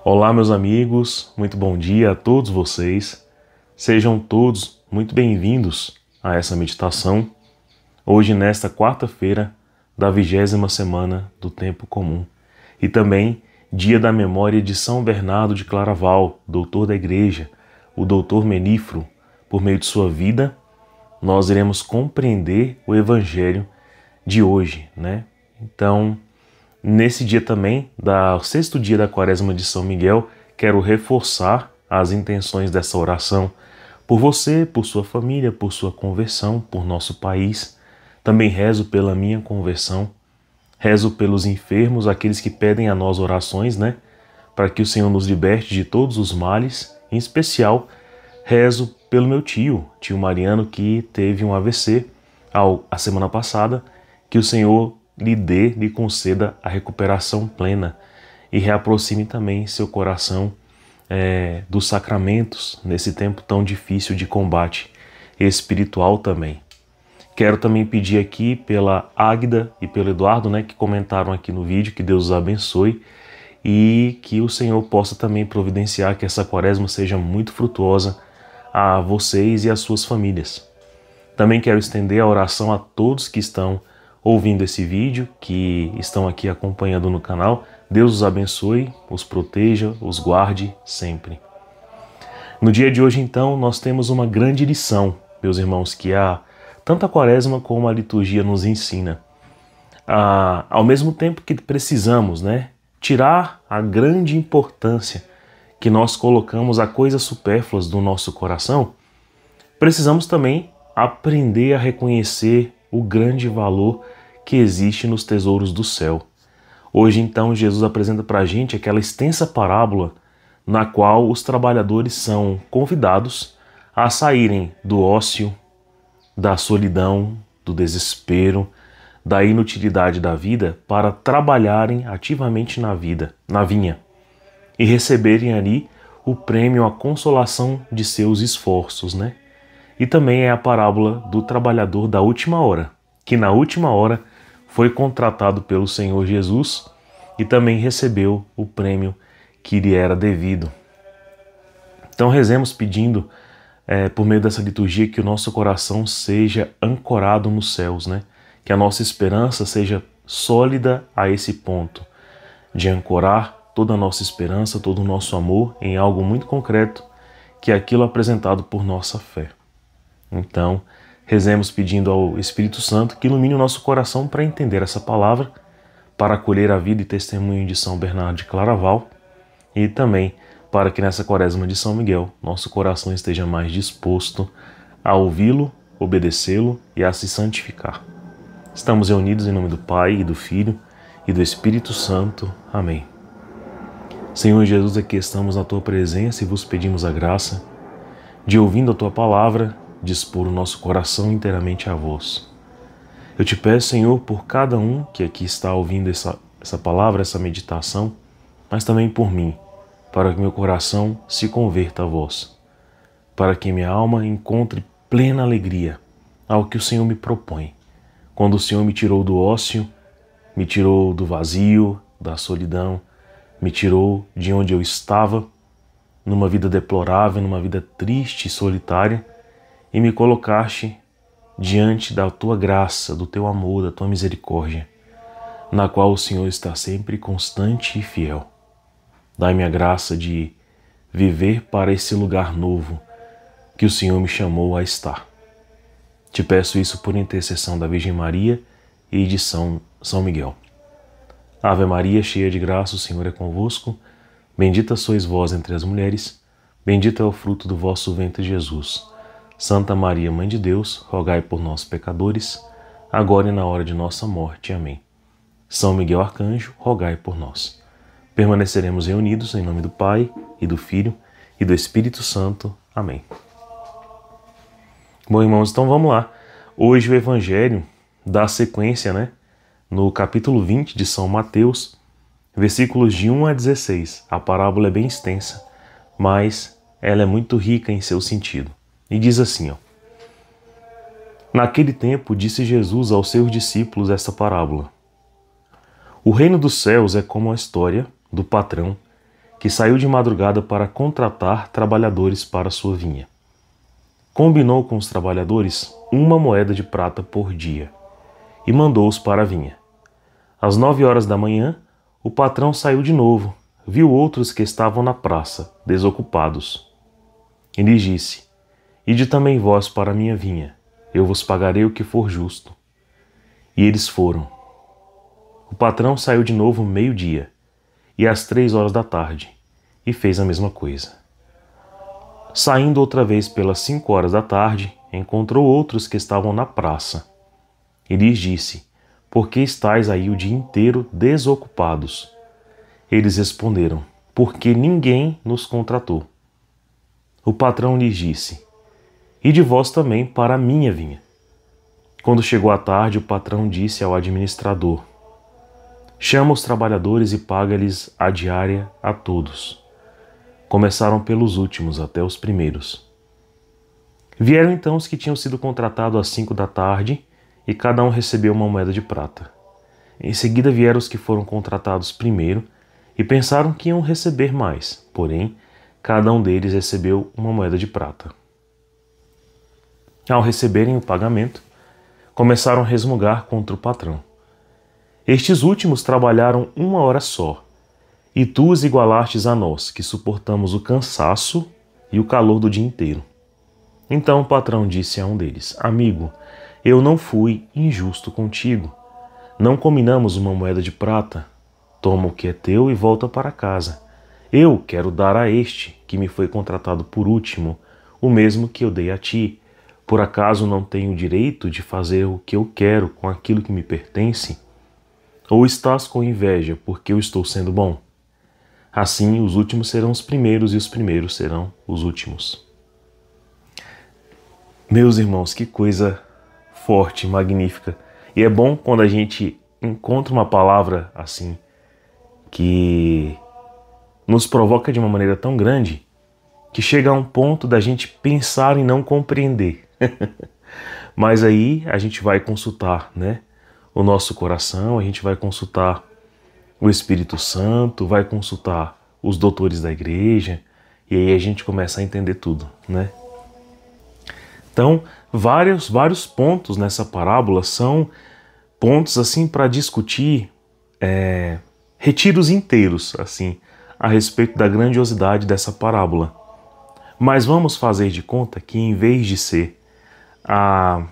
Olá, meus amigos, muito bom dia a todos vocês. Sejam todos muito bem-vindos a essa meditação, hoje nesta quarta-feira da 20ª semana do Tempo Comum e também dia da memória de São Bernardo de Claraval, doutor da Igreja, o doutor Menífero. Por meio de sua vida, nós iremos compreender o Evangelho de hoje, né? Então, nesse dia também, do sexto dia da Quaresma de São Miguel, quero reforçar as intenções dessa oração por você, por sua família, por sua conversão, por nosso país. Também rezo pela minha conversão, rezo pelos enfermos, aqueles que pedem a nós orações, né? Para que o Senhor nos liberte de todos os males. Em especial, rezo pelo meu tio Mariano, que teve um AVC a semana passada, que o Senhor lhe conceda a recuperação plena e reaproxime também seu coração dos sacramentos nesse tempo tão difícil de combate espiritual também. Quero também pedir aqui pela Águida e pelo Eduardo, né, que comentaram aqui no vídeo, que Deus os abençoe e que o Senhor possa também providenciar que essa quaresma seja muito frutuosa a vocês e às suas famílias. Também quero estender a oração a todos que estão ouvindo esse vídeo, que estão aqui acompanhando no canal. Deus os abençoe, os proteja, os guarde sempre. No dia de hoje, então, nós temos uma grande lição, meus irmãos, que tanto a quaresma como a liturgia nos ensina. Ao mesmo tempo que precisamos, né, tirar a grande importância que nós colocamos a coisas supérfluas do nosso coração, precisamos também aprender a reconhecer o grande valor que existe nos tesouros do céu. Hoje, então, Jesus apresenta para a gente aquela extensa parábola na qual os trabalhadores são convidados a saírem do ócio, da solidão, do desespero, da inutilidade da vida para trabalharem ativamente na vinha e receberem ali o prêmio, a consolação de seus esforços, né? E também é a parábola do trabalhador da última hora, que na última hora foi contratado pelo Senhor Jesus e também recebeu o prêmio que lhe era devido. Então rezemos pedindo, por meio dessa liturgia, que o nosso coração seja ancorado nos céus, né? Que a nossa esperança seja sólida a esse ponto, de ancorar toda a nossa esperança, todo o nosso amor em algo muito concreto, que é aquilo apresentado por nossa fé. Então, rezemos pedindo ao Espírito Santo que ilumine o nosso coração para entender essa palavra, para acolher a vida e testemunho de São Bernardo de Claraval e também para que nessa quaresma de São Miguel nosso coração esteja mais disposto a ouvi-lo, obedecê-lo e a se santificar. Estamos reunidos em nome do Pai e do Filho e do Espírito Santo. Amém. Senhor Jesus, aqui estamos na Tua presença e vos pedimos a graça de, ouvindo a Tua palavra, dispor o nosso coração inteiramente a vós. Eu te peço, Senhor, por cada um que aqui está ouvindo essa palavra, essa meditação, mas também por mim, para que meu coração se converta a vós, para que minha alma encontre plena alegria ao que o Senhor me propõe. Quando o Senhor me tirou do ócio, me tirou do vazio, da solidão, me tirou de onde eu estava, numa vida deplorável, numa vida triste e solitária, e me colocaste diante da Tua graça, do Teu amor, da Tua misericórdia, na qual o Senhor está sempre constante e fiel. Dai-me a graça de viver para esse lugar novo que o Senhor me chamou a estar. Te peço isso por intercessão da Virgem Maria e de São Miguel. Ave Maria, cheia de graça, o Senhor é convosco. Bendita sois vós entre as mulheres, bendito é o fruto do vosso ventre, Jesus. Santa Maria, Mãe de Deus, rogai por nós, pecadores, agora e na hora de nossa morte. Amém. São Miguel Arcanjo, rogai por nós. Permaneceremos reunidos em nome do Pai, e do Filho, e do Espírito Santo. Amém. Bom, irmãos, então vamos lá. Hoje o Evangelho dá sequência, né? No capítulo 20 de São Mateus, versículos de 1 a 16. A parábola é bem extensa, mas ela é muito rica em seu sentido. E diz assim, ó: Naquele tempo disse Jesus aos seus discípulos esta parábola: O reino dos céus é como a história do patrão que saiu de madrugada para contratar trabalhadores para sua vinha. Combinou com os trabalhadores 1 moeda de prata por dia e mandou-os para a vinha. Às 9 horas da manhã, o patrão saiu de novo, viu outros que estavam na praça, desocupados. E lhes disse: Ide também vós para a minha vinha, eu vos pagarei o que for justo. E eles foram. O patrão saiu de novo 12:00, e às 3 horas da tarde, e fez a mesma coisa. Saindo outra vez pelas 5 horas da tarde, encontrou outros que estavam na praça. E lhes disse: Por que estáis aí o dia inteiro desocupados? Eles responderam: Porque ninguém nos contratou. O patrão lhes disse: Ide vós também para a minha vinha. Quando chegou a tarde, o patrão disse ao administrador: Chama os trabalhadores e paga-lhes a diária a todos. Começaram pelos últimos até os primeiros. Vieram então os que tinham sido contratados às 5 da tarde, e cada um recebeu 1 moeda de prata. Em seguida vieram os que foram contratados primeiro, e pensaram que iam receber mais, porém, cada um deles recebeu 1 moeda de prata. Ao receberem o pagamento, começaram a resmungar contra o patrão. Estes últimos trabalharam 1 hora só, e tu os igualastes a nós, que suportamos o cansaço e o calor do dia inteiro. Então o patrão disse a um deles: Amigo, eu não fui injusto contigo. Não combinamos 1 moeda de prata? Toma o que é teu e volta para casa. Eu quero dar a este, que me foi contratado por último, o mesmo que eu dei a ti. Por acaso não tenho o direito de fazer o que eu quero com aquilo que me pertence? Ou estás com inveja porque eu estou sendo bom? Assim, os últimos serão os primeiros e os primeiros serão os últimos. Meus irmãos, que coisa forte, magnífica. E é bom quando a gente encontra uma palavra assim, que nos provoca de uma maneira tão grande, que chega a um ponto da gente pensar em não compreender. Mas aí a gente vai consultar, né, o nosso coração, a gente vai consultar o Espírito Santo, vai consultar os doutores da igreja, e aí a gente começa a entender tudo, né? Então, vários pontos nessa parábola são pontos assim para discutir retiros inteiros assim a respeito da grandiosidade dessa parábola. Mas vamos fazer de conta que em vez de ser a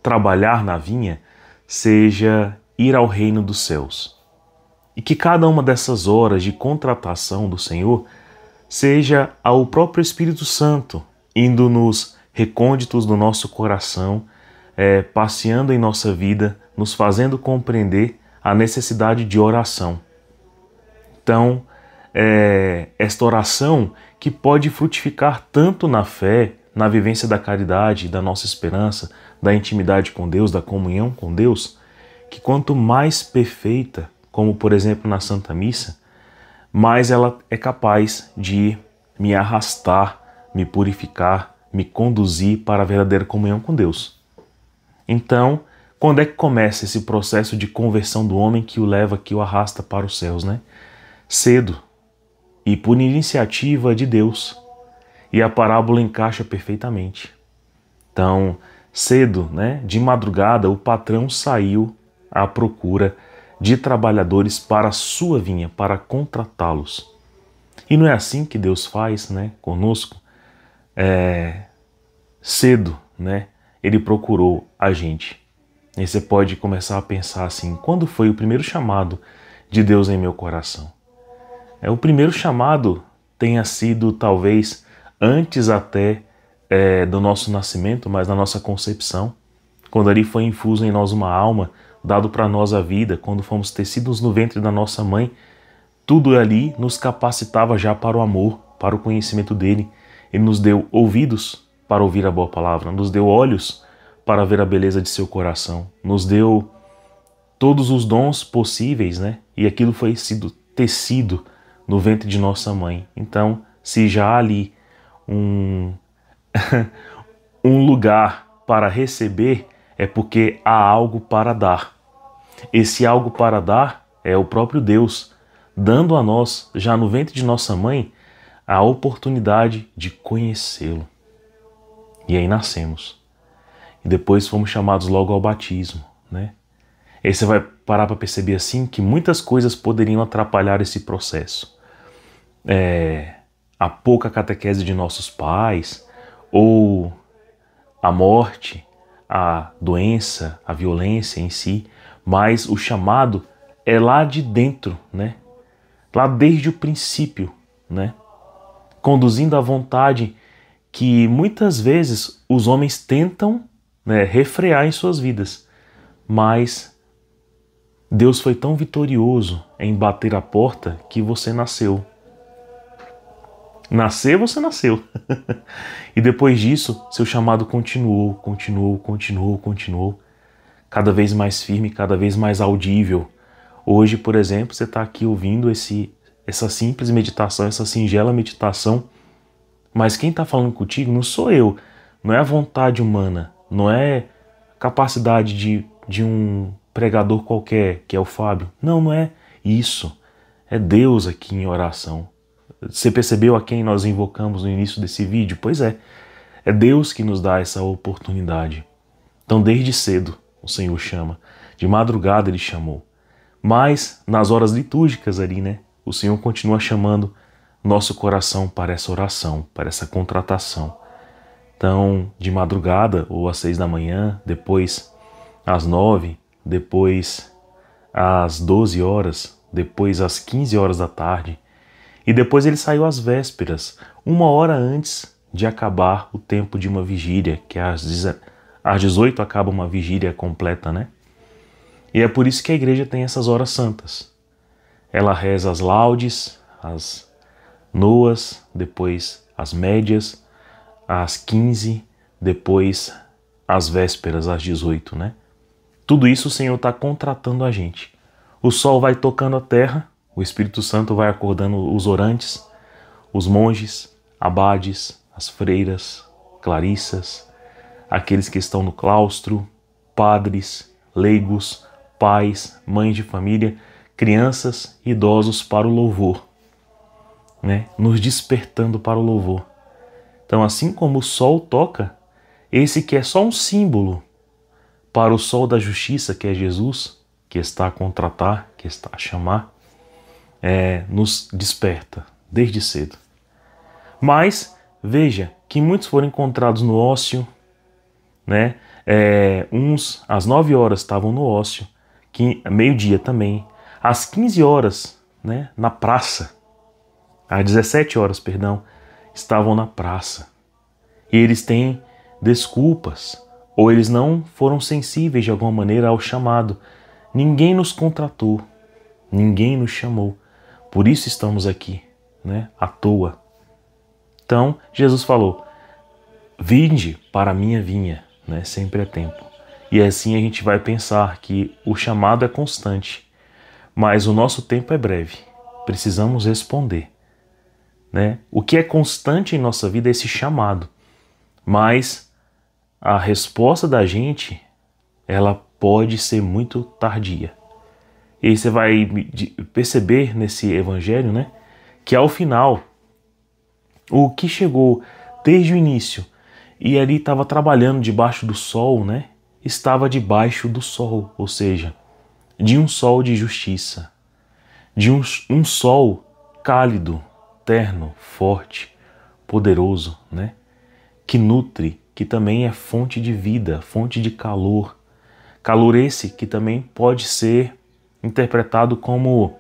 trabalhar na vinha, seja ir ao reino dos céus. E que cada uma dessas horas de contratação do Senhor seja ao próprio Espírito Santo, indo nos recônditos do nosso coração, passeando em nossa vida, nos fazendo compreender a necessidade de oração. Então, esta oração que pode frutificar tanto na fé, na vivência da caridade, da nossa esperança, da intimidade com Deus, da comunhão com Deus, que quanto mais perfeita, como por exemplo na Santa Missa, mais ela é capaz de me arrastar, me purificar, me conduzir para a verdadeira comunhão com Deus. Então, quando é que começa esse processo de conversão do homem que o leva, que o arrasta para os céus, né? Cedo e por iniciativa de Deus. E a parábola encaixa perfeitamente. Então, cedo, né, de madrugada, o patrão saiu à procura de trabalhadores para a sua vinha, para contratá-los. E não é assim que Deus faz, né, conosco? Cedo, né, Ele procurou a gente. E você pode começar a pensar assim: quando foi o primeiro chamado de Deus em meu coração? O primeiro chamado tenha sido talvez antes até do nosso nascimento, mas na nossa concepção, quando ali foi infuso em nós uma alma, dado para nós a vida, quando fomos tecidos no ventre da nossa mãe, tudo ali nos capacitava já para o amor, para o conhecimento dele. Ele nos deu ouvidos para ouvir a boa palavra, nos deu olhos para ver a beleza de seu coração, nos deu todos os dons possíveis, né? E aquilo foi sido tecido no ventre de nossa mãe. Então, se já há ali um lugar para receber, é porque há algo para dar. Esse algo para dar é o próprio Deus dando a nós, já no ventre de nossa mãe, a oportunidade de conhecê-lo. E aí nascemos. E depois fomos chamados logo ao batismo, né? Aí você vai parar para perceber assim que muitas coisas poderiam atrapalhar esse processo. A pouca catequese de nossos pais, ou a morte, a doença, a violência em si, mas o chamado é lá de dentro, né? Lá desde o princípio, né? Conduzindo a vontade que muitas vezes os homens tentam, né, refrear em suas vidas, mas Deus foi tão vitorioso em bater a porta que você nasceu. Nascer, você nasceu. E depois disso, seu chamado continuou. Cada vez mais firme, cada vez mais audível. Hoje, por exemplo, você está aqui ouvindo essa simples meditação, essa singela meditação, mas quem está falando contigo não sou eu, não é a vontade humana, não é a capacidade de um pregador qualquer, que é o Fábio. Não é isso. É Deus aqui em oração. Você percebeu a quem nós invocamos no início desse vídeo? Pois é Deus que nos dá essa oportunidade. Então, desde cedo, o Senhor chama. De madrugada Ele chamou. Mas, nas horas litúrgicas ali, né? O Senhor continua chamando nosso coração para essa oração, para essa contratação. Então, de madrugada ou às 6 da manhã, depois às 9, depois às 12 horas, depois às 15 horas da tarde. E depois Ele saiu às vésperas, 1 hora antes de acabar o tempo de uma vigília, que às 18 acaba uma vigília completa, né? E é por isso que a igreja tem essas horas santas. Ela reza as laudes, as noas, depois as médias, às 15, depois as vésperas, às 18, né? Tudo isso o Senhor está contratando a gente. O sol vai tocando a terra, o Espírito Santo vai acordando os orantes, os monges, abades, as freiras, clarissas, aqueles que estão no claustro, padres, leigos, pais, mães de família, crianças e idosos para o louvor, né? Nos despertando para o louvor. Então, assim como o sol toca, esse que é só um símbolo para o sol da justiça, que é Jesus, que está a contratar, que está a chamar, nos desperta desde cedo. Mas veja que muitos foram encontrados no ócio, né? Uns às 9 horas estavam no ócio, meio-dia também, às 15 horas, né, na praça, às 17 horas, perdão, estavam na praça. E eles têm desculpas, ou eles não foram sensíveis de alguma maneira ao chamado. Ninguém nos contratou, ninguém nos chamou. Por isso estamos aqui, né, à toa. Então, Jesus falou: vinde para a minha vinha, né, sempre é tempo. E assim a gente vai pensar que o chamado é constante, mas o nosso tempo é breve. Precisamos responder, né? O que é constante em nossa vida é esse chamado, mas a resposta da gente, ela pode ser muito tardia. E aí você vai perceber nesse evangelho, né, que ao final, o que chegou desde o início e ali estava trabalhando debaixo do sol, né, estava debaixo do sol, ou seja, de um sol de justiça, de um sol cálido, terno, forte, poderoso, né, que nutre, que também é fonte de vida, fonte de calor. Calor esse que também pode ser interpretado como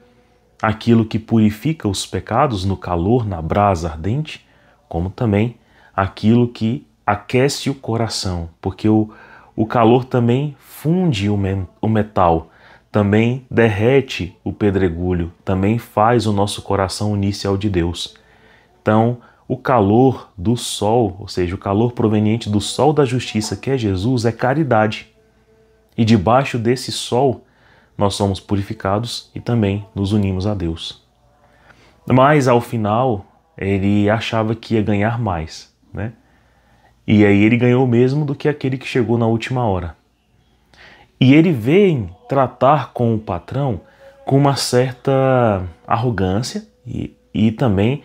aquilo que purifica os pecados no calor, na brasa ardente, como também aquilo que aquece o coração, porque o calor também funde o metal, também derrete o pedregulho, também faz o nosso coração unir-se ao de Deus. Então, o calor do sol, ou seja, o calor proveniente do sol da justiça, que é Jesus, é caridade. E debaixo desse sol, nós somos purificados e também nos unimos a Deus. Mas, ao final, ele achava que ia ganhar mais, né? E aí ele ganhou mesmo do que aquele que chegou na última hora. E ele vem tratar com o patrão com uma certa arrogância e também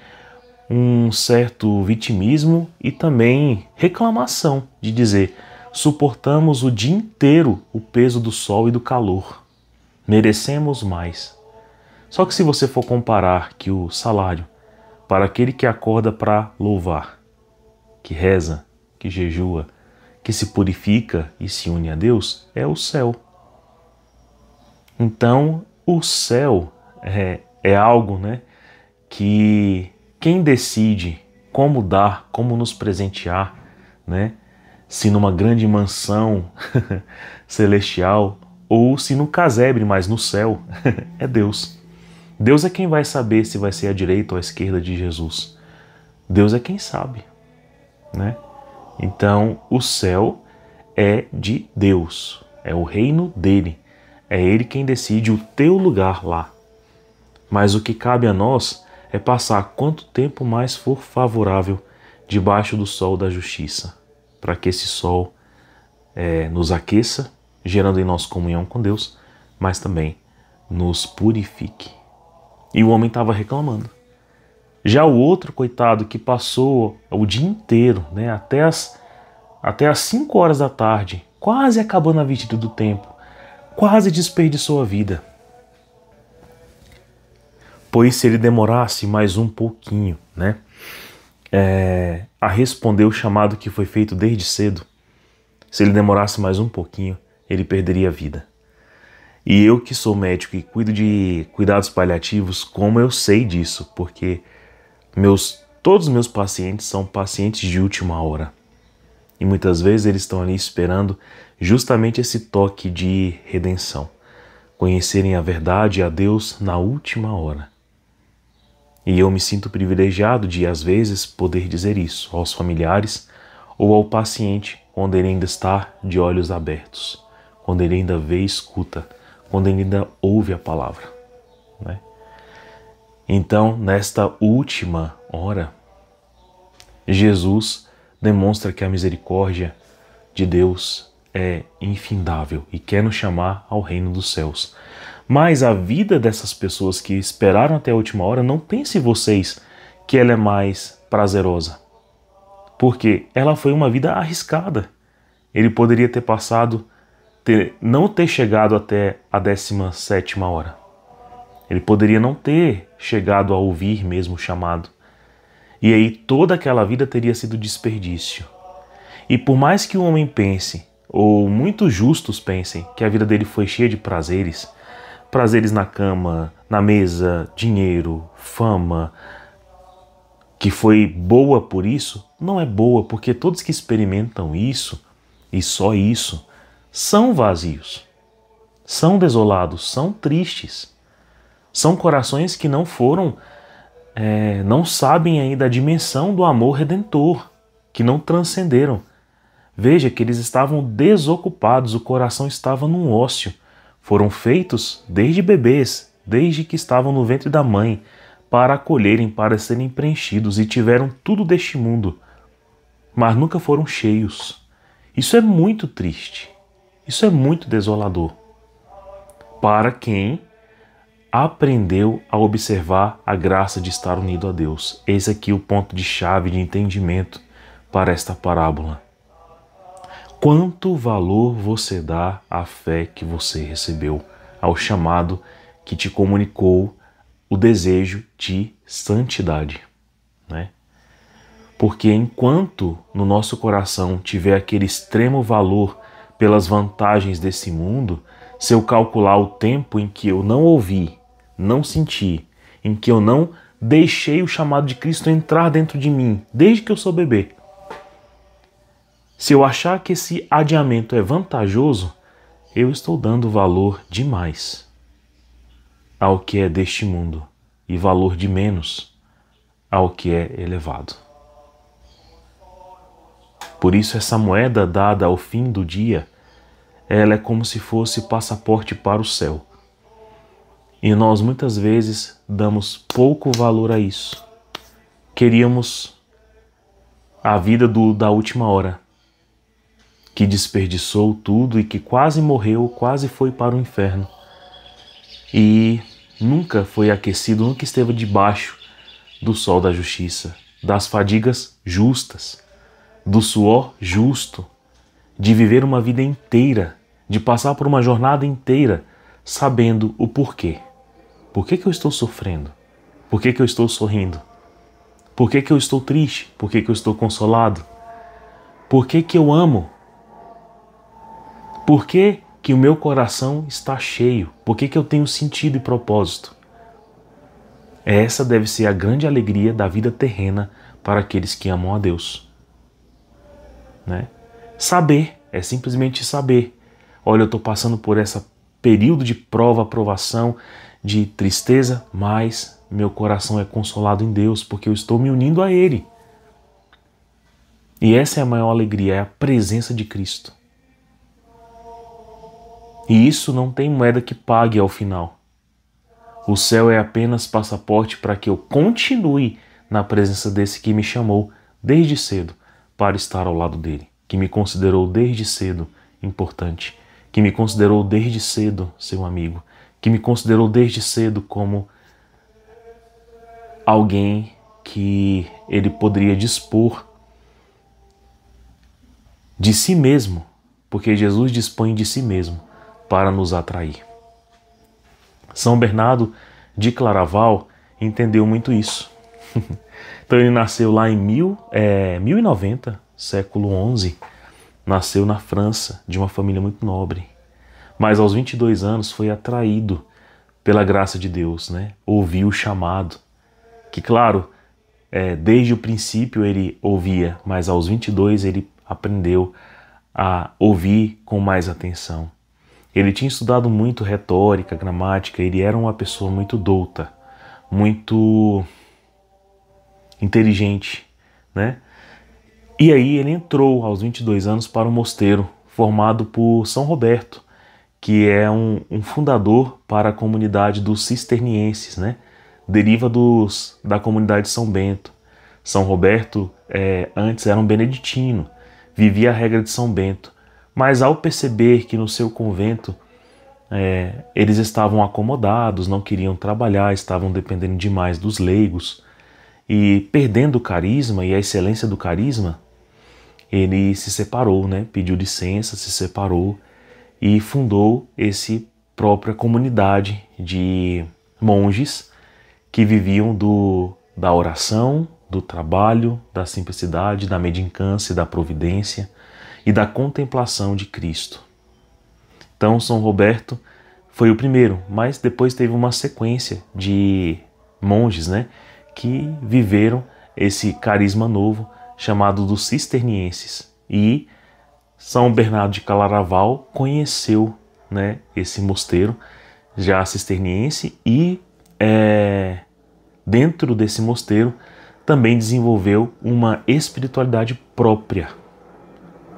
um certo vitimismo e também reclamação de dizer: suportamos o dia inteiro o peso do sol e do calor, merecemos mais. Só que se você for comparar que o salário para aquele que acorda para louvar, que reza, que jejua, que se purifica e se une a Deus, é o céu. Então, o céu é algo, né, que quem decide como dar, como nos presentear, né, se numa grande mansão celestial ou se no casebre, mas no céu, é Deus. Deus é quem vai saber se vai ser à direita ou à esquerda de Jesus. Deus é quem sabe, né? Então, o céu é de Deus, é o reino dele. É ele quem decide o teu lugar lá. Mas o que cabe a nós é passar quanto tempo mais for favorável debaixo do sol da justiça, para que esse sol nos aqueça, gerando em nós comunhão com Deus, mas também nos purifique. E o homem estava reclamando. Já o outro, coitado, que passou o dia inteiro, né, até as 5 horas da tarde, quase acabando a virtude do tempo, quase desperdiçou a vida. Pois se ele demorasse mais um pouquinho, né, a responder o chamado que foi feito desde cedo, se ele demorasse mais um pouquinho, ele perderia a vida. E eu que sou médico e cuido de cuidados paliativos, como eu sei disso? Porque todos os meus pacientes são pacientes de última hora. E muitas vezes eles estão ali esperando justamente esse toque de redenção. Conhecerem a verdade e a Deus na última hora. E eu me sinto privilegiado de, às vezes, poder dizer isso aos familiares ou ao paciente quando ele ainda está de olhos abertos, quando ele ainda vê e escuta, quando ele ainda ouve a palavra, né? Então, nesta última hora, Jesus demonstra que a misericórdia de Deus é infindável e quer nos chamar ao reino dos céus. Mas a vida dessas pessoas que esperaram até a última hora, não pense vocês que ela é mais prazerosa, porque ela foi uma vida arriscada. Ele poderia ter não ter chegado até a 17ª hora. Ele poderia não ter chegado a ouvir mesmo o chamado. E aí toda aquela vida teria sido desperdício. E por mais que o homem pense, ou muitos justos pensem, que a vida dele foi cheia de prazeres na cama, na mesa, dinheiro, fama, que foi boa por isso, não é boa, porque todos que experimentam isso, e só isso, são vazios, são desolados, são tristes, são corações que não sabem ainda a dimensão do amor redentor, que não transcenderam. Veja que eles estavam desocupados, o coração estava num ócio. Foram feitos desde bebês, desde que estavam no ventre da mãe, para acolherem, para serem preenchidos, e tiveram tudo deste mundo, mas nunca foram cheios. Isso é muito triste, isso é muito desolador. Para quem aprendeu a observar a graça de estar unido a Deus. Esse aqui é o ponto de chave de entendimento para esta parábola. Quanto valor você dá à fé que você recebeu, ao chamado que te comunicou o desejo de santidade, né? Porque enquanto no nosso coração tiver aquele extremo valor pelas vantagens desse mundo, se eu calcular o tempo em que eu não ouvi, não senti, em que eu não deixei o chamado de Cristo entrar dentro de mim, desde que eu sou bebê, se eu achar que esse adiamento é vantajoso, eu estou dando valor demais ao que é deste mundo e valor de menos ao que é elevado. Por isso essa moeda dada ao fim do dia, ela é como se fosse passaporte para o céu. E nós muitas vezes damos pouco valor a isso. Queríamos a vida da última hora, que desperdiçou tudo e que quase morreu, quase foi para o inferno. e nunca foi aquecido, nunca esteve debaixo do sol da justiça, das fadigas justas, do suor justo, de viver uma vida inteira, de passar por uma jornada inteira, sabendo o porquê. Por que eu estou sofrendo? Por que eu estou sorrindo? Por que eu estou triste? Por que eu estou consolado? Por que eu amo? Por que o meu coração está cheio? Por que eu tenho sentido e propósito? Essa deve ser a grande alegria da vida terrena para aqueles que amam a Deus. Né? Saber, é simplesmente saber. Olha, eu estou passando por esse período de prova, aprovação, de tristeza, mas meu coração é consolado em Deus, porque eu estou me unindo a Ele. E essa é a maior alegria, é a presença de Cristo. E isso não tem moeda que pague ao final. O céu é apenas passaporte para que eu continue na presença desse que me chamou desde cedo para estar ao lado dele, que me considerou desde cedo importante, que me considerou desde cedo seu amigo, que me considerou desde cedo como alguém que ele poderia dispor de si mesmo, porque Jesus dispõe de si mesmo para nos atrair. São Bernardo de Claraval entendeu muito isso. Então ele nasceu lá em 1090, século XI, nasceu na França, de uma família muito nobre. Mas aos 22 anos foi atraído pela graça de Deus, né? Ouviu o chamado, que claro, desde o princípio ele ouvia, mas aos 22 ele aprendeu a ouvir com mais atenção. Ele tinha estudado muito retórica, gramática, ele era uma pessoa muito douta, muito inteligente, né? E aí ele entrou aos 22 anos para um mosteiro formado por São Roberto, que é um fundador para a comunidade dos cisternienses, né? Deriva da comunidade de São Bento. São Roberto antes era um beneditino, vivia a regra de São Bento, mas ao perceber que no seu convento eles estavam acomodados, não queriam trabalhar, estavam dependendo demais dos leigos e perdendo o carisma e a excelência do carisma, ele se separou, né? Pediu licença, se separou e fundou esse própria comunidade de monges que viviam da oração, do trabalho, da simplicidade, da mendicância, da providência e da contemplação de Cristo. Então São Roberto foi o primeiro, mas depois teve uma sequência de monges, né, que viveram esse carisma novo chamado dos cisternienses. E São Bernardo de Claraval conheceu, né, esse mosteiro já cisterniense e dentro desse mosteiro também desenvolveu uma espiritualidade própria,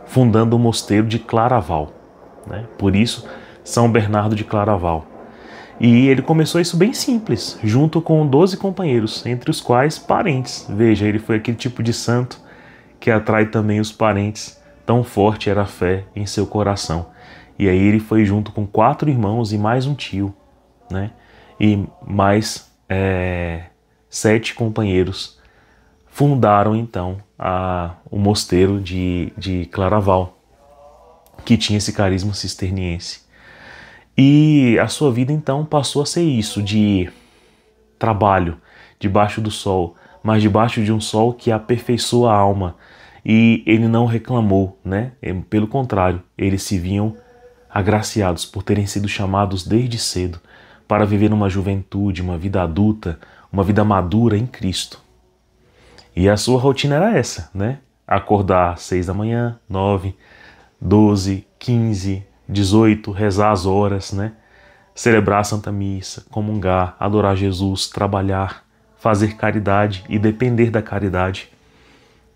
fundando o mosteiro de Claraval, né? Por isso, São Bernardo de Claraval. E ele começou isso bem simples, junto com 12 companheiros, entre os quais parentes. Veja, ele foi aquele tipo de santo que atrai também os parentes, tão forte era a fé em seu coração. E aí ele foi junto com 4 irmãos e mais um tio, né? E mais 7 companheiros fundaram então o mosteiro de Claraval, que tinha esse carisma cisterniense. E a sua vida então passou a ser isso, de trabalho debaixo do sol, mas debaixo de um sol que aperfeiçoa a alma. E ele não reclamou, né? Pelo contrário, eles se viam agraciados por terem sido chamados desde cedo para viver uma juventude, uma vida adulta, uma vida madura em Cristo. E a sua rotina era essa, né? Acordar às 6 da manhã, 9, 12, 15, 18, rezar as horas, né? Celebrar a Santa Missa, comungar, adorar Jesus, trabalhar, fazer caridade e depender da caridade.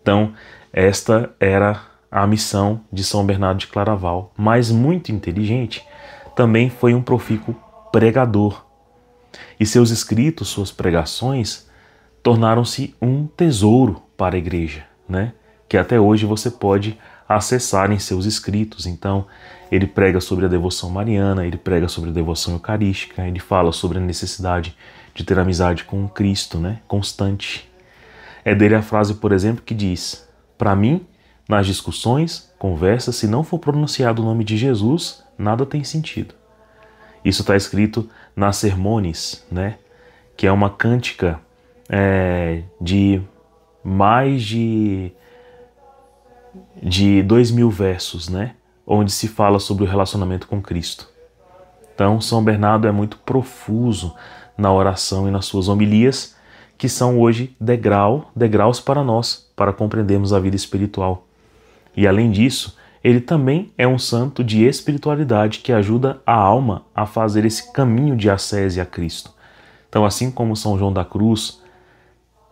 Então, esta era a missão de São Bernardo de Claraval, mas muito inteligente, também foi um profícuo pregador. E seus escritos, suas pregações, tornaram-se um tesouro para a igreja, né? Que até hoje você pode acessar em seus escritos. Então, Ele prega sobre a devoção mariana, ele prega sobre a devoção eucarística, ele fala sobre a necessidade de ter amizade com Cristo, né? Constante. É dele a frase, por exemplo, que diz: para mim, nas discussões, conversas, se não for pronunciado o nome de Jesus, nada tem sentido. Isso está escrito nas Sermones, né? Que é uma cântica de mais de 2.000 versos, né? Onde se fala sobre o relacionamento com Cristo. Então, São Bernardo é muito profuso na oração e nas suas homilias, que são hoje degraus para nós, para compreendermos a vida espiritual. E além disso, ele também é um santo de espiritualidade que ajuda a alma a fazer esse caminho de ascese a Cristo. Então, assim como São João da Cruz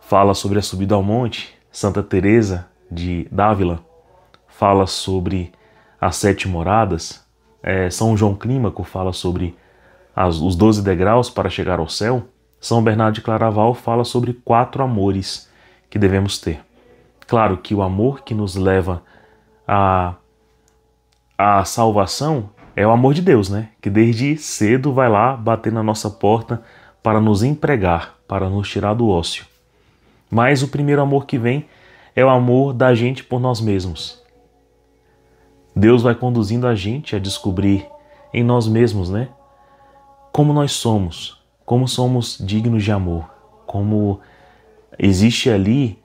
fala sobre a subida ao monte, Santa Teresa de Dávila fala sobre as 7 moradas, São João Clímaco fala sobre os 12 degraus para chegar ao céu, São Bernardo de Claraval fala sobre 4 amores que devemos ter. Claro que o amor que nos leva à salvação é o amor de Deus, né? Que desde cedo vai lá bater na nossa porta para nos empregar, para nos tirar do ócio. Mas o primeiro amor que vem é o amor da gente por nós mesmos. Deus vai conduzindo a gente a descobrir em nós mesmos, né? Como nós somos, como somos dignos de amor, como existe ali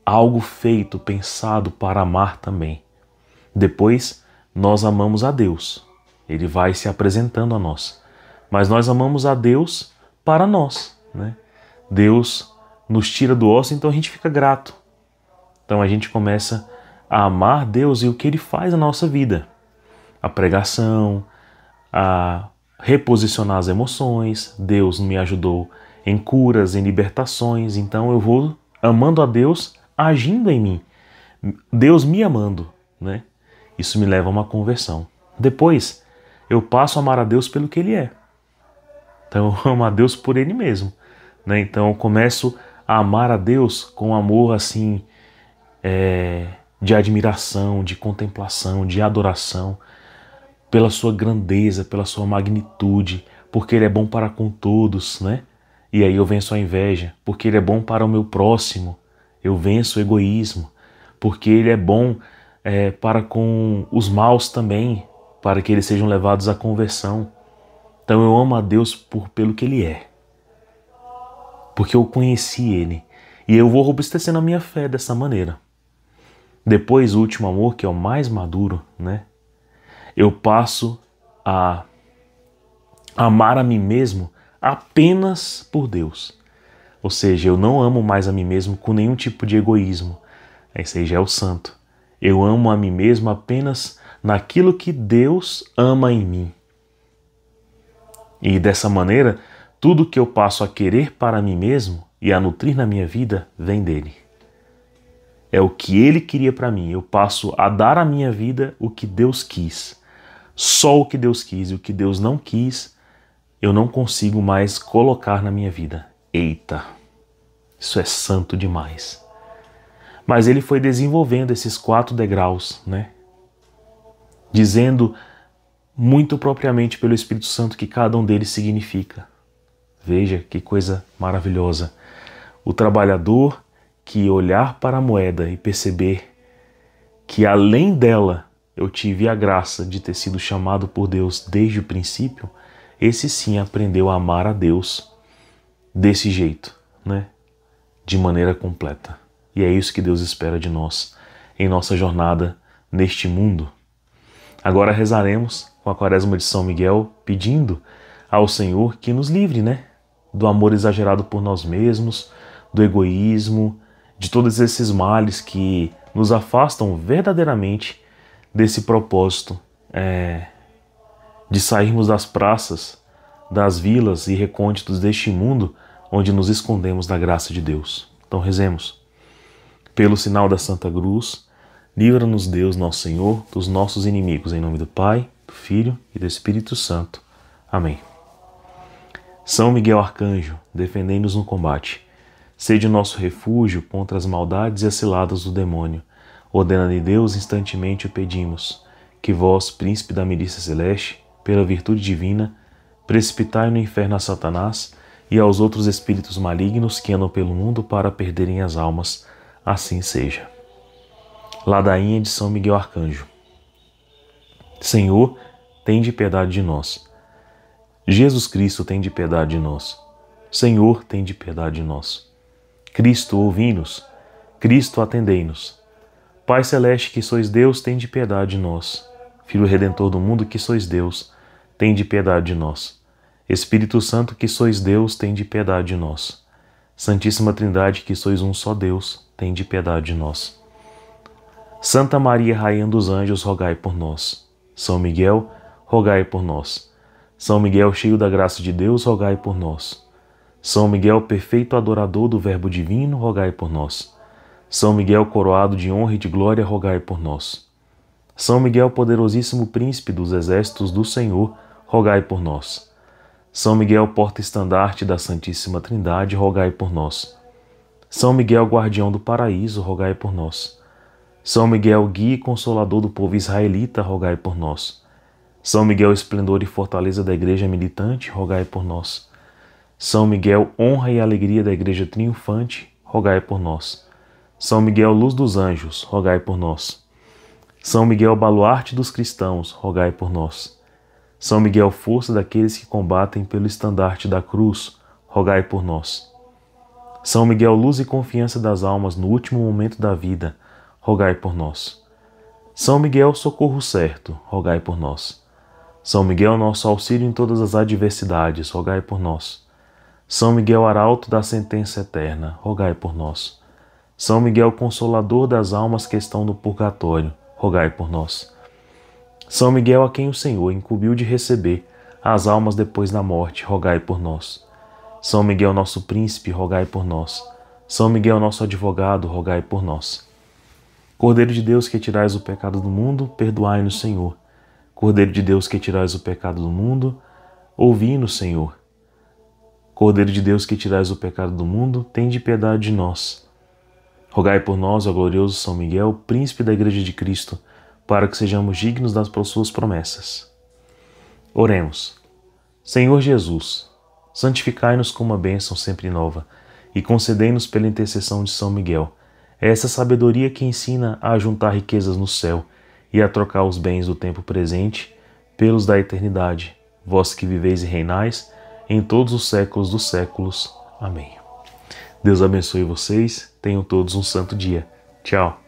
algo feito, pensado para amar também. Depois, nós amamos a Deus. Ele vai se apresentando a nós. Mas nós amamos a Deus para nós, né? Deus nos tira do ócio, então a gente fica grato. Então a gente começa a amar Deus e o que Ele faz na nossa vida. A pregação, a reposicionar as emoções. Deus me ajudou em curas, em libertações. Então eu vou amando a Deus, agindo em mim. Deus me amando, né? Isso me leva a uma conversão. Depois, eu passo a amar a Deus pelo que Ele é. Então eu amo a Deus por Ele mesmo, né? Então eu começo a amar a Deus com amor assim, de admiração, de contemplação, de adoração, pela sua grandeza, pela sua magnitude, porque Ele é bom para com todos, né? E aí eu venço a inveja, porque Ele é bom para o meu próximo, eu venço o egoísmo, porque Ele é bom para com os maus também, para que eles sejam levados à conversão. Então eu amo a Deus pelo que Ele é, porque eu conheci Ele, e eu vou robustecendo a minha fé dessa maneira. Depois, o último amor, que é o mais maduro, né? Eu passo a amar a mim mesmo apenas por Deus. Ou seja, eu não amo mais a mim mesmo com nenhum tipo de egoísmo. Esse aí já é o santo. Eu amo a mim mesmo apenas naquilo que Deus ama em mim. E dessa maneira, tudo que eu passo a querer para mim mesmo e a nutrir na minha vida vem dele. É o que Ele queria para mim. Eu passo a dar à minha vida o que Deus quis. Só o que Deus quis, e o que Deus não quis, eu não consigo mais colocar na minha vida. Eita, isso é santo demais. Mas Ele foi desenvolvendo esses 4 degraus, né? Dizendo muito propriamente pelo Espírito Santo que cada um deles significa. Veja que coisa maravilhosa. O trabalhador que olhar para a moeda e perceber que além dela eu tive a graça de ter sido chamado por Deus desde o princípio, esse sim aprendeu a amar a Deus desse jeito, né? De maneira completa. E é isso que Deus espera de nós em nossa jornada neste mundo. Agora rezaremos com a Quaresma de São Miguel, pedindo ao Senhor que nos livre, né? Do amor exagerado por nós mesmos, do egoísmo, de todos esses males que nos afastam verdadeiramente desse propósito de sairmos das praças, das vilas e recônditos deste mundo onde nos escondemos da graça de Deus. Então rezemos. Pelo sinal da Santa Cruz, livra-nos Deus, nosso Senhor, dos nossos inimigos, em nome do Pai, do Filho e do Espírito Santo. Amém. São Miguel Arcanjo, defendei-nos no combate. Sede o nosso refúgio contra as maldades e as ciladas do demônio. Ordena-lhe Deus, instantemente o pedimos, que vós, príncipe da milícia celeste, pela virtude divina, precipitai no inferno a Satanás e aos outros espíritos malignos que andam pelo mundo para perderem as almas, assim seja. Ladainha de São Miguel Arcanjo. Senhor, tende piedade de nós. Jesus Cristo, tende piedade de nós. Senhor, tende piedade de nós. Cristo, ouvi-nos. Cristo, atendei-nos. Pai celeste, que sois Deus, tende piedade de nós. Filho Redentor do mundo, que sois Deus, tende piedade de nós. Espírito Santo, que sois Deus, tende piedade de nós. Santíssima Trindade, que sois um só Deus, tende piedade de nós. Santa Maria, Rainha dos Anjos, rogai por nós. São Miguel, rogai por nós. São Miguel, cheio da graça de Deus, rogai por nós. São Miguel, perfeito adorador do Verbo divino, rogai por nós. São Miguel, coroado de honra e de glória, rogai por nós. São Miguel, poderosíssimo príncipe dos exércitos do Senhor, rogai por nós. São Miguel, porta-estandarte da Santíssima Trindade, rogai por nós. São Miguel, guardião do paraíso, rogai por nós. São Miguel, guia e consolador do povo israelita, rogai por nós. São Miguel, esplendor e fortaleza da Igreja militante, rogai por nós. São Miguel, honra e alegria da Igreja triunfante, rogai por nós. São Miguel, luz dos anjos, rogai por nós. São Miguel, baluarte dos cristãos, rogai por nós. São Miguel, força daqueles que combatem pelo estandarte da cruz, rogai por nós. São Miguel, luz e confiança das almas no último momento da vida, rogai por nós. São Miguel, socorro certo, rogai por nós. São Miguel, nosso auxílio em todas as adversidades, rogai por nós. São Miguel, arauto da sentença eterna, rogai por nós. São Miguel, consolador das almas que estão no purgatório, rogai por nós. São Miguel, a quem o Senhor incumbiu de receber as almas depois da morte, rogai por nós. São Miguel, nosso príncipe, rogai por nós. São Miguel, nosso advogado, rogai por nós. Cordeiro de Deus, que tirais o pecado do mundo, perdoai-nos, Senhor. Cordeiro de Deus, que tirais o pecado do mundo, ouvi-nos, Senhor. Cordeiro de Deus, que tirais o pecado do mundo, tende piedade de nós. Rogai por nós, ó glorioso São Miguel, príncipe da Igreja de Cristo, para que sejamos dignos das suas promessas. Oremos. Senhor Jesus, santificai-nos com uma bênção sempre nova e concedei-nos pela intercessão de São Miguel essa sabedoria que ensina a juntar riquezas no céu e a trocar os bens do tempo presente pelos da eternidade, vós que viveis e reinais em todos os séculos dos séculos. Amém. Deus abençoe vocês, tenham todos um santo dia. Tchau.